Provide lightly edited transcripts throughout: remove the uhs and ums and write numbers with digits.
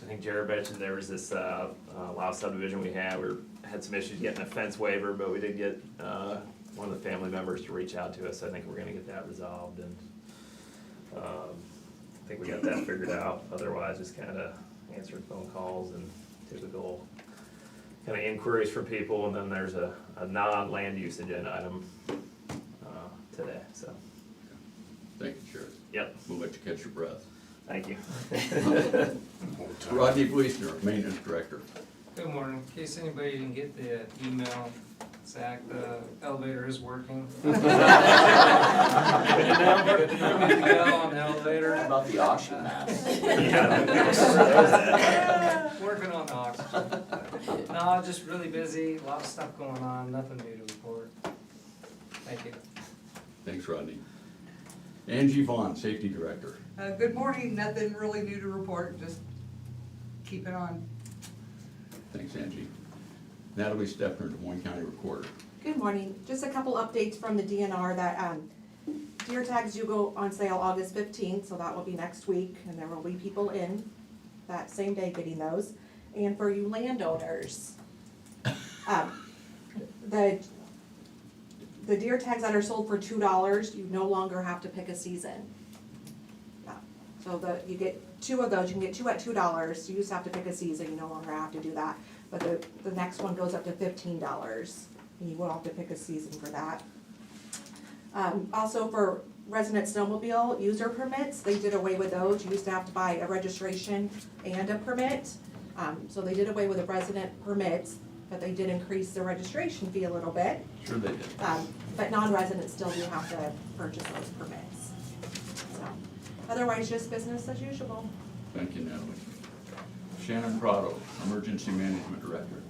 think Jared mentioned there was this Lao subdivision we had some issues getting a fence waiver, but we did get one of the family members to reach out to us. I think we're gonna get that resolved, and I think we got that figured out. Otherwise, just kinda answering phone calls and typical kinda inquiries from people, and then there's a non-land use agenda item today, so, Thank you, Sheriff. yep, We'll let you catch your breath. thank you. Rodney Fleisner, Maintenance Director. Good morning. In case anybody didn't get the email, Zach, the elevator is working. Good to go on the elevator. How about the oxygen mask? Working on the oxygen. No, just really busy, a lot of stuff going on, nothing new to report. Thank you. Thanks, Rodney. Angie Vaughn, Safety Director. Good morning, nothing really new to report, just keep it on. Thanks, Angie. Natalie Stepner, Des Moines County Recorder. Good morning. Just a couple updates from the DNR that deer tags do go on sale August 15th, so that will be next week, and there will be people in that same day getting those. And for you landowners, the deer tags that are sold for $2, you no longer have to pick a season. So you get two of those, you can get two at $2, you used to have to pick a season, you no longer have to do that. But the next one goes up to $15, and you will have to pick a season for that. Also for resident snowmobile user permits, they did away with those. You used to have to buy a registration and a permit. So they did away with the resident permits, but they did increase the registration fee a little bit. Sure they did. But non-residents still do have to purchase those permits. So, otherwise, just business as usual. Thank you, Natalie. Shannon Prado, Emergency Management Director.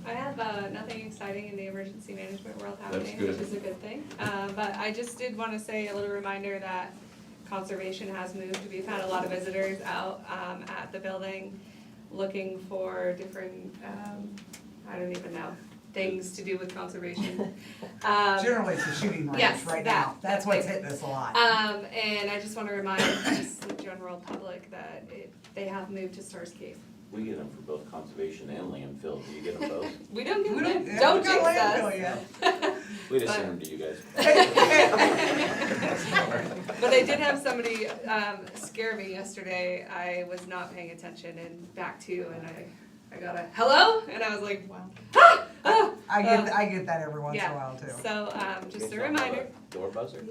I have nothing exciting in the emergency management world That's happening, good. which is a good thing. But I just did want to say a little reminder that conservation has moved. We've had a lot of visitors out at the building looking for different, I don't even know, things to do with conservation. Generally, it's the shooting range yes, right that. now, that's what's hitting us a lot. And I just want to remind just the general public that they have moved to Starscape. We get them for both conservation and landfill. Do you get them both? We don't get We them. don't Don't got jinx landfill us. yet. We just send them to you guys. But I did have somebody scare me yesterday. I was not paying attention and back to, and I got a hello, and I was like, wow. I get that every once in a while too. So just a You guys don't have reminder. Door buzzer?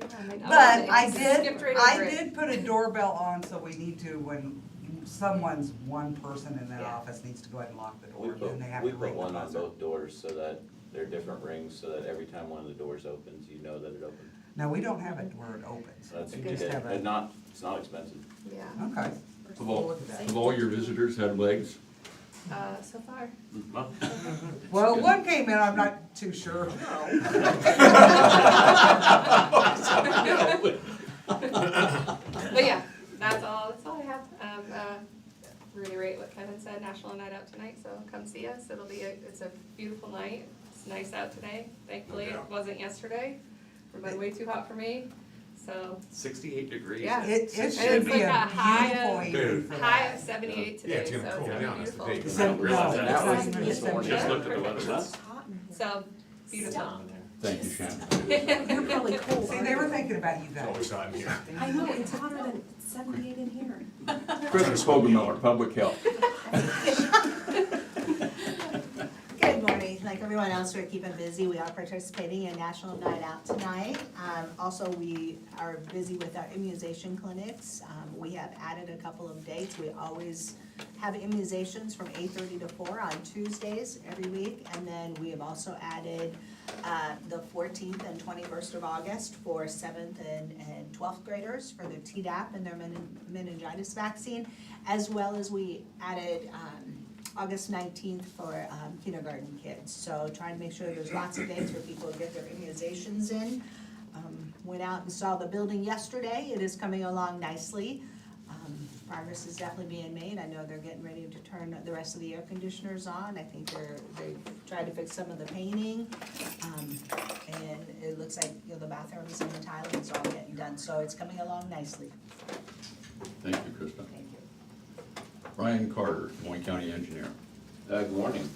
But I Skipped right over it. did put a doorbell on, so we need to, when someone's one person in that Yeah. office needs to go ahead and lock the We door, put, then they have we to put ring the one on buzzer. both doors so that they're different rings, so that every time one of the doors opens, you know that it opened. No, we don't have it where it opens. That's We what you just did. have And it's not expensive. Yeah. Okay. Have all, Look at that. have all your visitors had legs? So far. Well, one came in, I'm not too sure. But yeah, that's all I have. Reiterate what Kevin said, National Night Out tonight, so come see us. It's a beautiful night. It's nice out today. Thankfully, it wasn't yesterday. It's been way too hot for me, so. 68 degrees. Yeah. It And should it's be like a a high beautiful of- evening for High that. of 78 Yeah, today, it's so gonna it's cool gonna down be as the beautiful. day goes So, on. realize no, that. it's That not was even this morning. Just 78. looked at the weather. It's hot in here. So, beautiful. Thank you, Shannon. You're probably cold. See, they were thinking about you It's guys. always hot in here. I know, it's hotter than 78 in here. Chris Miller, Public Health. Good morning. Like everyone else, we're keeping busy. We are participating in National Night Out tonight. Also, we are busy with our immunization clinics. We have added a couple of dates. We always have immunizations from 8:30 to 4 on Tuesdays every week. And then we have also added the 14th and 21st of August for 7th and 12th graders for their Tdap and their meningitis vaccine, as well as we added August 19th for kindergarten kids. So trying to make sure there's lots of dates for people to get their immunizations in. Went out and saw the building yesterday. It is coming along nicely. Progress is definitely being made. I know they're getting ready to turn the rest of the air conditioners on. I think they've tried to fix some of the painting. And it looks like, the bathrooms and the tiling's all getting done. So it's coming along nicely. Thank you, Krista. Thank you. Ryan Carter, Moines County Engineer. Good morning.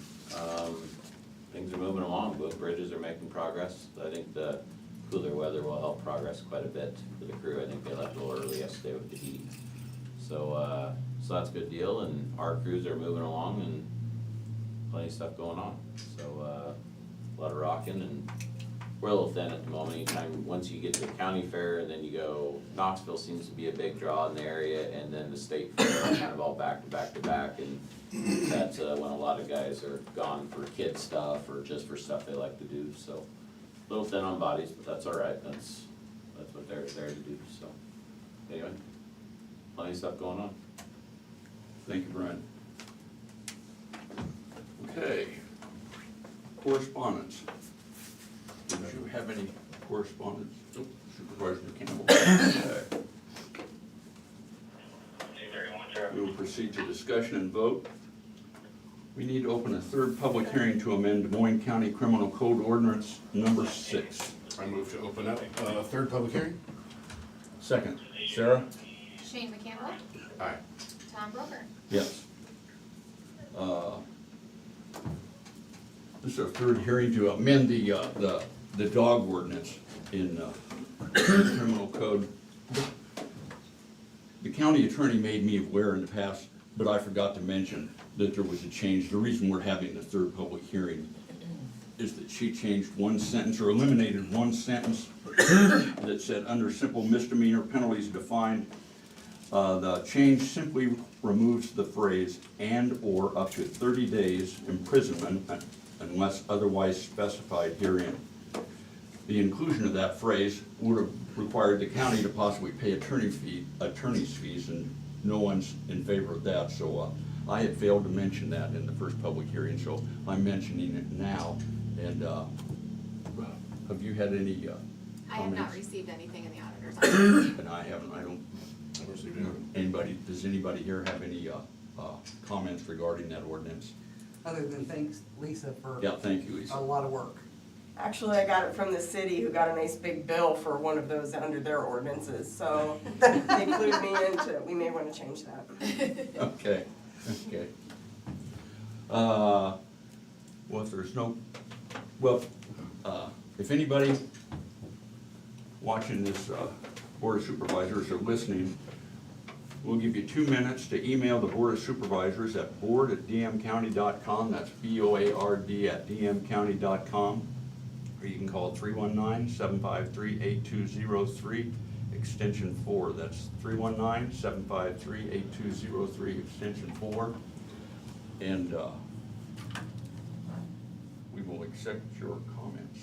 Things are moving along, both bridges are making progress. I think the cooler weather will help progress quite a bit for the crew. I think they left a little early yesterday with the heat. So that's a good deal, and our crews are moving along and plenty of stuff going on. So, a lot of rocking, and we're a little thin at the moment. Anytime, once you get to the county fair, and then you go, Knoxville seems to be a big draw in the area, and then the state fair, kind of all back to back to back, and that's when a lot of guys are gone for kid stuff, or just for stuff they like to do, so. A little thin on bodies, but that's all right, that's what they're there to do, so. Anyway, plenty of stuff going on. Thank you, Brian. Okay. Correspondence. Did you have any correspondence? Supervisor Campbell? Okay. We will proceed to discussion and vote. We need to open a third public hearing to amend Des Moines County Criminal Code Ordinance number 6. I move to open up third public hearing. Second. Sarah? Shane McCampbell, Aye. Tom Broker. Yes. This is our third hearing to amend the dog ordinance in criminal code. The county attorney made me aware in the past, but I forgot to mention that there was a change. The reason we're having the third public hearing is that she changed one sentence, or eliminated one sentence that said, under simple misdemeanor penalties defined, the change simply removes the phrase "and/or up to 30 days imprisonment unless otherwise specified herein." The inclusion of that phrase would have required the county to possibly pay attorney's fees, and no one's in favor of that. So I had failed to mention that in the first public hearing, so I'm mentioning it now. And have you had any I have not comments? received anything in the auditor's office. And I haven't, I don't. I received it. Anybody, does anybody here have any comments regarding that ordinance? Other than thanks, Lisa, for Yeah, thank you, a Lisa. lot of work. Actually, I got it from the city, who got a nice big bill for one of those under their ordinances, so they clued me into it. We may want to change that. Okay, okay. Well, if there's no, well, if anybody watching this Board of Supervisors or listening, we'll give you 2 minutes to email the Board of Supervisors at board@dmcounty.com. That's BOARD@dmcounty.com. Or you can call 319-753-8203, extension 4. That's 319-753-8203, extension 4. And we will accept your comments.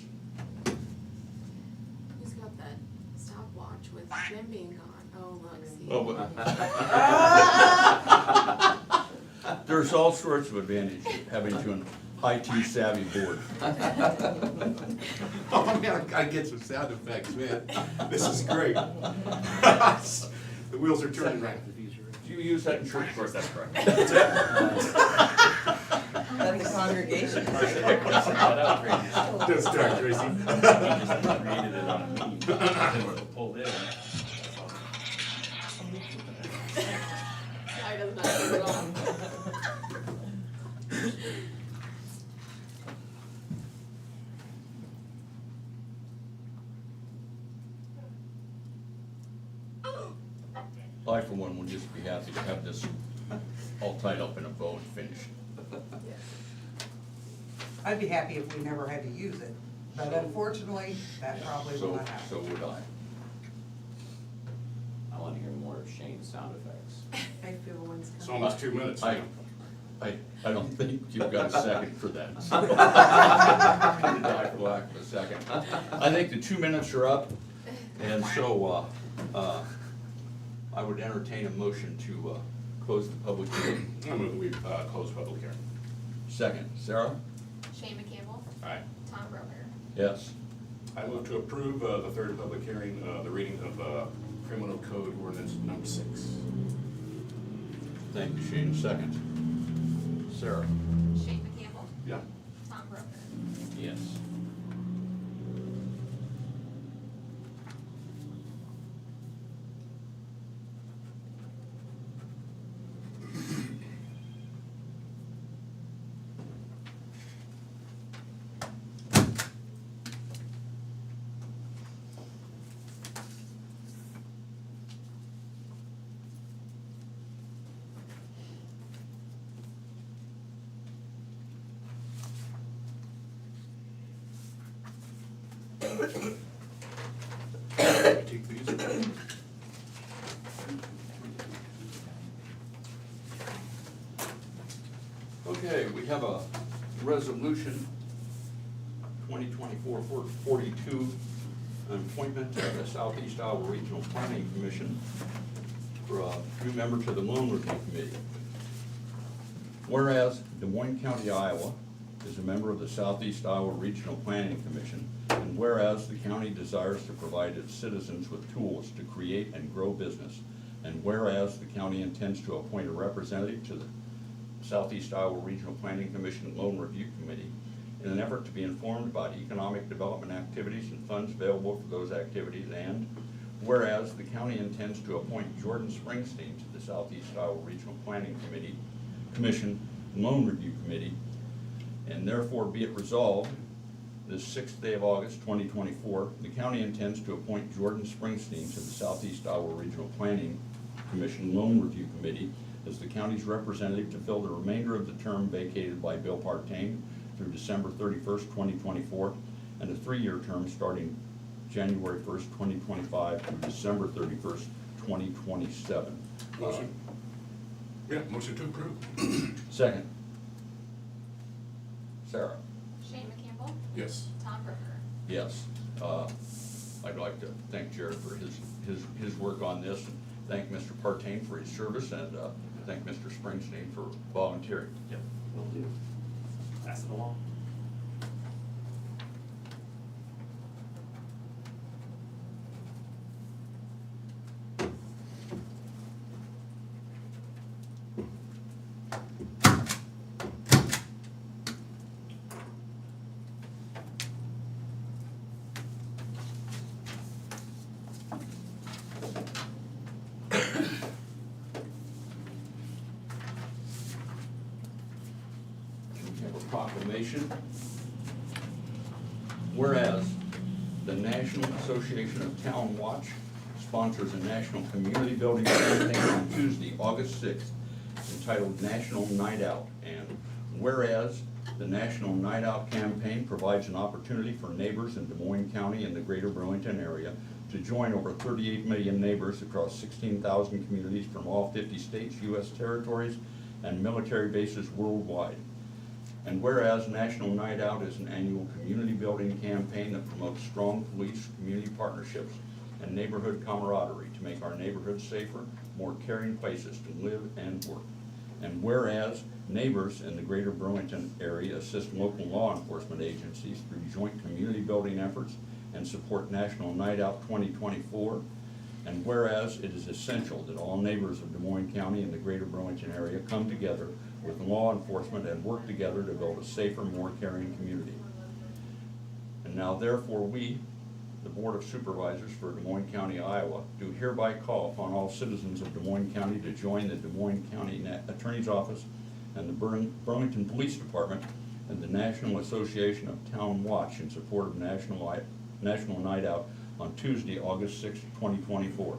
Who's got that stopwatch with Jim being gone? Oh, look, see. Oh, there's all sorts of advantages of having to an IT savvy board. Oh man, I gotta get some sound effects, man. This is great. The wheels are turning right. Do you use that in church? Of course, that's correct. At the congregation. Don't start, Tracy. Created it on me. Pulled in. I does not do it all. I, for one, would just be happy to have this all tied up in a bow and finished. I'd be happy if we never had to use it, but unfortunately, that probably will So, not happen. so would I. I wanna hear more of Shane's sound effects. I feel one's It's coming. almost 2 minutes now. I don't think you've got a second for that. I'm gonna die for lack of a second. I think the 2 minutes are up, and so, I would entertain a motion to, close the public hearing. I move we close public hearing. Second, Sarah? Shane McCampbell, Aye. Tom Broker. Yes. I move to approve the third public hearing, the reading of criminal code ordinance number 6. Thank you, Shane. Second. Sarah? Shane McCampbell, Yeah. Tom Broker. Yes. Take these. Okay, we have a resolution 2024-42, an appointment to the Southeast Iowa Regional Planning Commission for a new member to the Loan Review Committee. Whereas Des Moines County, Iowa is a member of the Southeast Iowa Regional Planning Commission, and whereas the county desires to provide its citizens with tools to create and grow business, and whereas the county intends to appoint a representative to the Southeast Iowa Regional Planning Commission Loan Review Committee in an effort to be informed about economic development activities and funds available for those activities, and whereas the county intends to appoint Jordan Springsteen to the Southeast Iowa Regional Planning Commission Loan Review Committee, and therefore be it resolved, this 6th day of August 2024, the county intends to appoint Jordan Springsteen to the Southeast Iowa Regional Planning Commission Loan Review Committee as the county's representative to fill the remainder of the term vacated by Bill Partain through December 31st, 2024, and a 3-year term starting January 1st, 2025 through December 31st, 2027. Motion. Yeah, motion to approve. Second. Sarah? Shane McCampbell, Yes. Tom Brooker. Yes. I'd like to thank Jared for his work on this, and thank Mr. Partain for his service, and thank Mr. Springsteen for volunteering. Yep, will do. Pass it along. We have a proclamation. Whereas the National Association of Town Watch sponsors a national community building campaign on Tuesday, August 6th, entitled National Night Out. And whereas the National Night Out campaign provides an opportunity for neighbors in Des Moines County and the greater Burlington area to join over 38 million neighbors across 16,000 communities from all 50 states, U.S. territories, and military bases worldwide. And whereas National Night Out is an annual community building campaign that promotes strong police, community partnerships, and neighborhood camaraderie to make our neighborhoods safer, more caring places to live and work. And whereas neighbors in the greater Burlington area assist local law enforcement agencies through joint community building efforts and support National Night Out 2024. And whereas it is essential that all neighbors of Des Moines County and the greater Burlington area come together with law enforcement and work together to build a safer, more caring community. And now therefore we, the Board of Supervisors for Des Moines County, Iowa, do hereby call upon all citizens of Des Moines County to join the Des Moines County Attorney's Office and the Burlington Police Department and the National Association of Town Watch in support of National Night Out on Tuesday, August 6, 2024.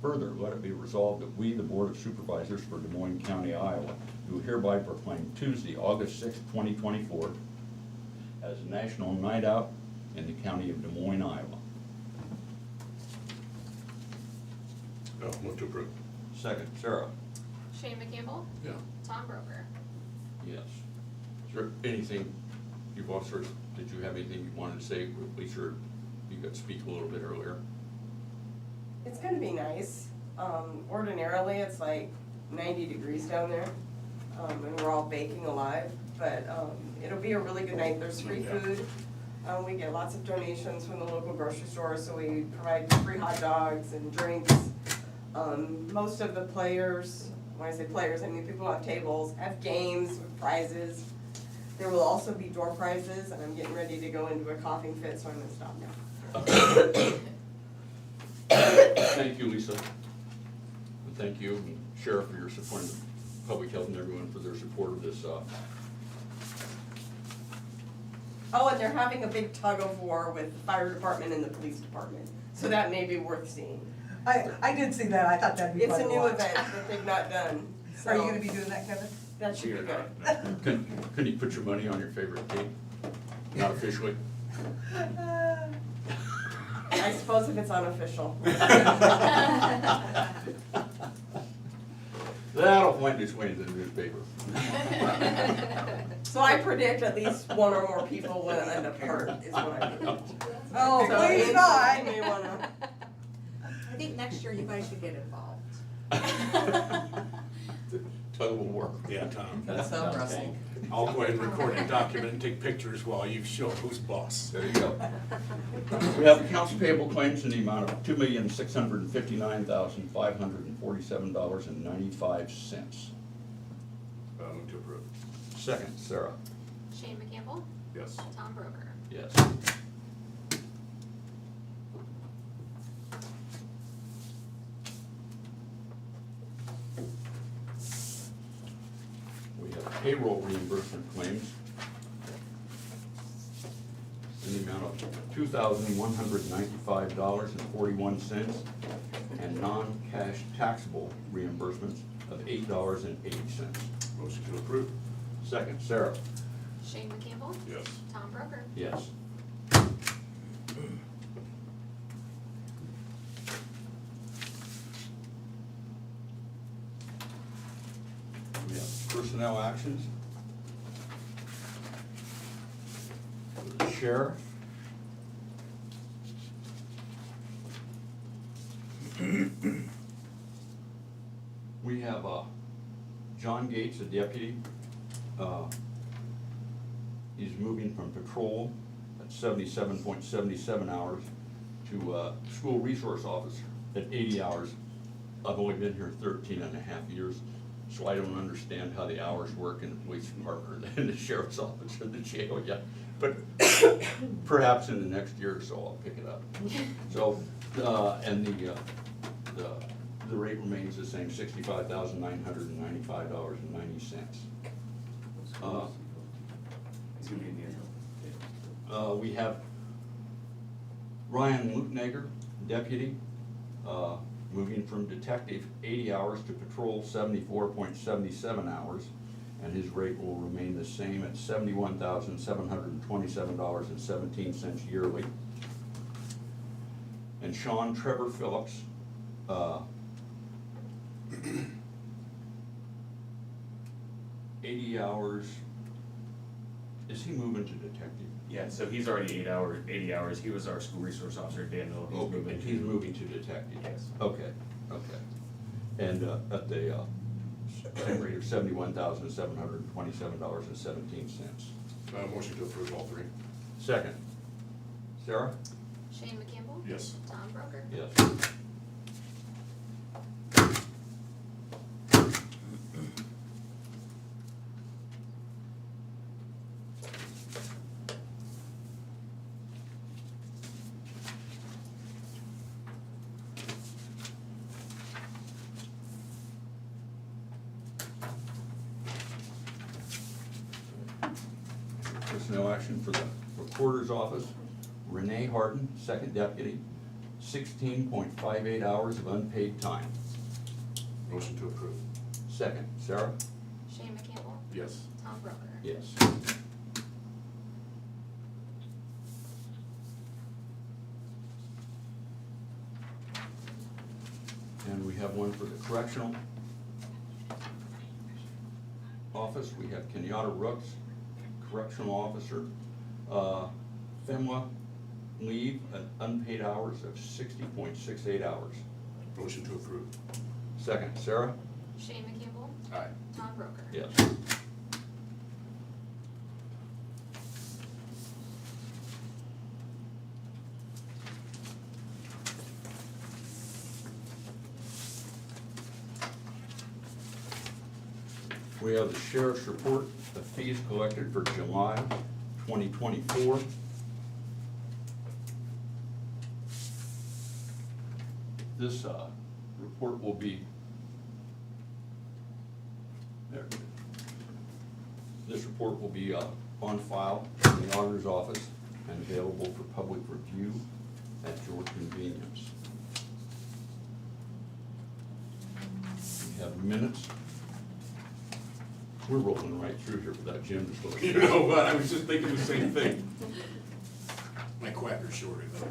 Further, let it be resolved that we, the Board of Supervisors for Des Moines County, Iowa, do hereby proclaim Tuesday, August 6, 2024 as National Night Out in the county of Des Moines, Iowa. No, move to approve. Second, Sarah? Shane McCampbell, Yeah. Tom Brooker. Yes. Is there anything, you've also, did you have anything you wanted to say, Lisa, or you could speak a little bit earlier? It's gonna be nice. Ordinarily, it's like 90 degrees down there, and we're all baking alive, but, it'll be a really good night. There's free food. We get lots of donations from the local grocery store, so we provide free hot dogs and drinks. Most of the players, when I say players, I mean people who have tables, have games with prizes. There will also be door prizes, and I'm getting ready to go into a coughing fit, so I'm gonna stop now. Thank you, Lisa. And thank you, and Sheriff, for your support, and Public Health and everyone for their support of this. Oh, and they're having a big tug of war with the fire department and the police department, so that may be worth seeing. I did see that, I thought that'd be It's fun a to new watch. event that they've not done, so. Are you gonna be doing that, Kevin? That should be good. Can you put your money on your favorite team? Not officially? I suppose if it's unofficial. That'll find its way into the newspaper. So I predict at least one or more people will end up hurt, is what I mean. Oh, So please you God. may wanna. I think next year you guys should get involved. Tug of war. Yeah, Tom. That's Sounds wrestling. tank. I'll go ahead and record a document and take pictures while you show who's boss. There you go. We have accounts payable claims in the amount of $2,659,547.95. Move to approve. Second, Sarah. Shane McCampbell, Yes. Tom Broker. Yes. We have payroll reimbursement claims in the amount of $2,195.41 and non-cash taxable reimbursements of $8.80. Motion to approve. Second, Sarah. Shane McCampbell, Yes. Tom Broker. Yes. We have personnel actions. The sheriff. We have John Gates, a deputy. He's moving from patrol at 77.77 hours to school resource officer at 80 hours. I've only been here 13 and a half years, so I don't understand how the hours work in the police department and the sheriff's office or the jail yet. But perhaps in the next year or so, I'll pick it up. So, and the rate remains the same, $65,995.90. We have Ryan Lutnager, deputy, moving from detective 80 hours to patrol 74.77 hours, and his rate will remain the same at $71,727.17 yearly. And Sean Trevor Phillips, 80 hours, is he moving to detective? Yeah, so he's already 80 hours. He was our school resource officer at Danville. He's Okay, moving and to- he's moving to detective? Yes. Okay, okay. And at the same rate of $71,727.17. Motion to approve all three. Second. Sarah? Shane McCampbell, Yes. Tom Broker. Yes. Personnel action for the recorder's office. Renee Harden, second deputy, 16.58 hours of unpaid time. Motion to approve. Second, Sarah? Shane McCampbell, Yes. Tom Broker. Yes. And we have one for the correctional office. We have Kenyatta Rooks, correctional officer. FEMLA leave at unpaid hours of 60.68 hours. Motion to approve. Second, Sarah? Shane McCampbell, Aye. Tom Broker. Yes. We have the sheriff's report of fees collected for July 2024. This report will be, there. This report will be on file in the auditor's office and available for public review at your convenience. We have minutes. We're rolling right through here without Jim to slow us You down. know what, I was just thinking the same thing. My quacker's shorter though.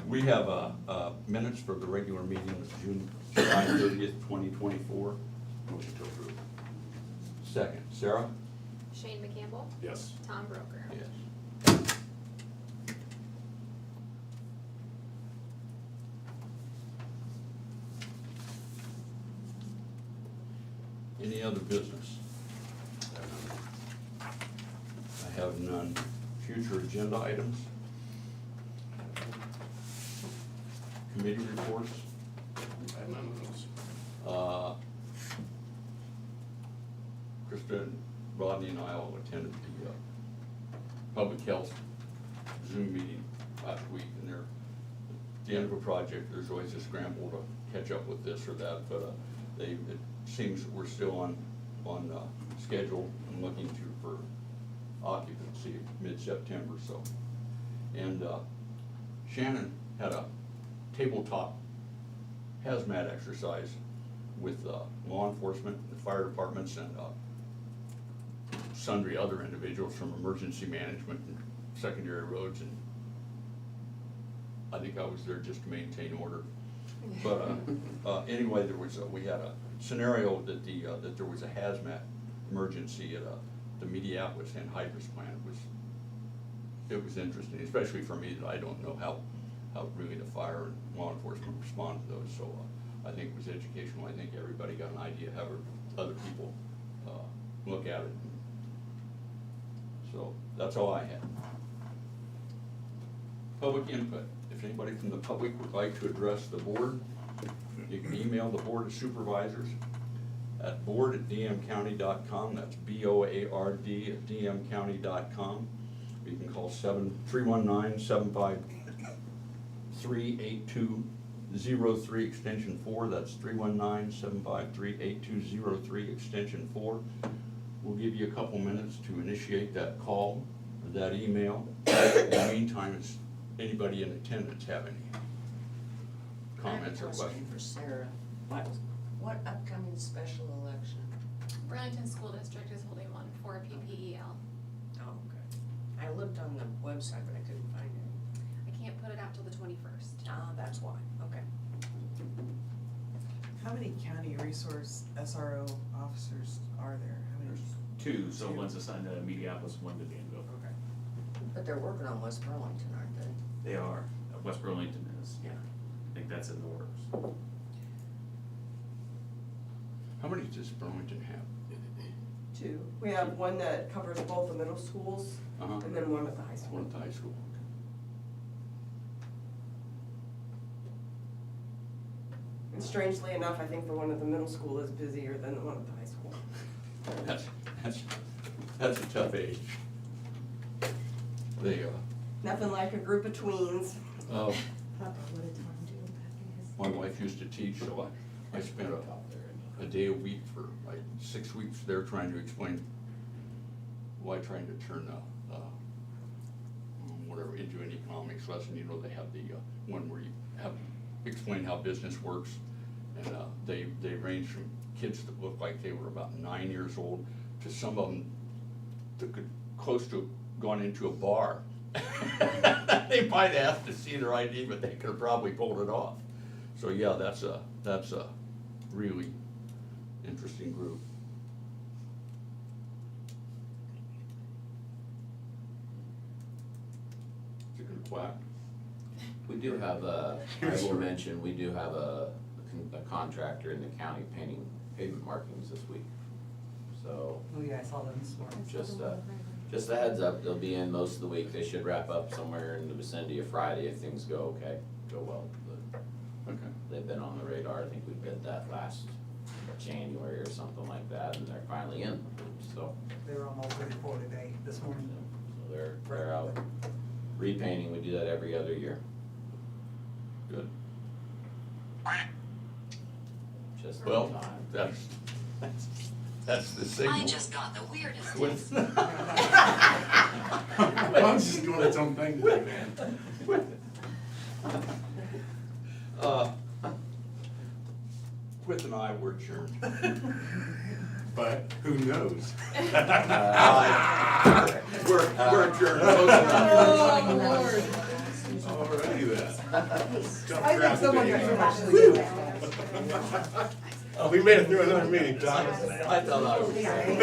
We have, minutes for the regular meeting of July 30th, 2024. Motion to approve. Second, Sarah? Shane McCampbell, Yes. Tom Broker. Yes. Any other business? I have none. Future agenda items? Committee reports? I have none of those. Krista, Rodney, and I all attended the public health Zoom meeting last week, and they're, at the end of a project, there's always a scramble to catch up with this or that, but it seems that we're still on schedule and looking for occupancy mid-September, so. And Shannon had a tabletop hazmat exercise with law enforcement, the fire departments, and sundry other individuals from emergency management and secondary roads, and I think I was there just to maintain order. But anyway, we had a scenario that that there was a hazmat emergency at the Mediapolis anhydrous plant. It was interesting, especially for me that I don't know how really the fire and law enforcement respond to those. So I think it was educational. I think everybody got an idea how other people look at it. So that's all I had. Public input. If anybody from the public would like to address the board, you can email the Board of Supervisors at board@dmcounty.com. That's BOARD@dmcounty.com. You can call 319-753-8203 extension 4. That's 319-753-8203 extension 4. We'll give you a couple minutes to initiate that call or that email. In the meantime, does anybody in attendance have any comments or questions? For Sarah, what upcoming special election? Burlington School District is holding one for PPEL. Oh, okay. I looked on the website, but I couldn't find it. I can't put it out till the 21st. Ah, that's why, okay. How many county resource SRO officers are there? How many? Two, so one's assigned to Mediapolis, one to Danville. Okay. But they're working on West Burlington, aren't they? They are, West Burlington is, Yeah. I think that's in the works. How many does Burlington have? Two. We have one that covers both the middle schools Uh-huh. and then one at the high school. One at the high school. And strangely enough, I think the one at the middle school is busier than the one at the high school. That's a tough age. They, Nothing like a group of tweens. Papa, what did Tom do back in his? my wife used to teach, so I spent a day a week for like 6 weeks there trying to explain why trying to turn whatever into an economics lesson. You know, they have the one where you have explain how business works, and they range from kids that look like they were about 9 years old to some of them that could close to gone into a bar. They might ask to see their ID, but they could have probably pulled it off. So yeah, that's a really interesting group. Is it gonna quack? We do have I will mention, we do have a contractor in the county painting pavement markings this week. So, Oh yeah, I saw them this morning. just a heads up, they'll be in most of the week. They should wrap up somewhere in the vicinity of Friday if things go well. But Okay. they've been on the radar. I think we bid that last January or something like that, and they're finally in, so. They were almost ready for today, this morning. So they're out repainting. We do that every other year. Good. Just Well, in time. that's the signal. I just got the weirdest. With- Mom's just doing its own thing today, man. With an eye, we're adjourned. but who knows? We're adjourned. Alrighty then. I think someone should actually do it. Oh, we made it through another meeting, Doc. I thought I was. Weekend.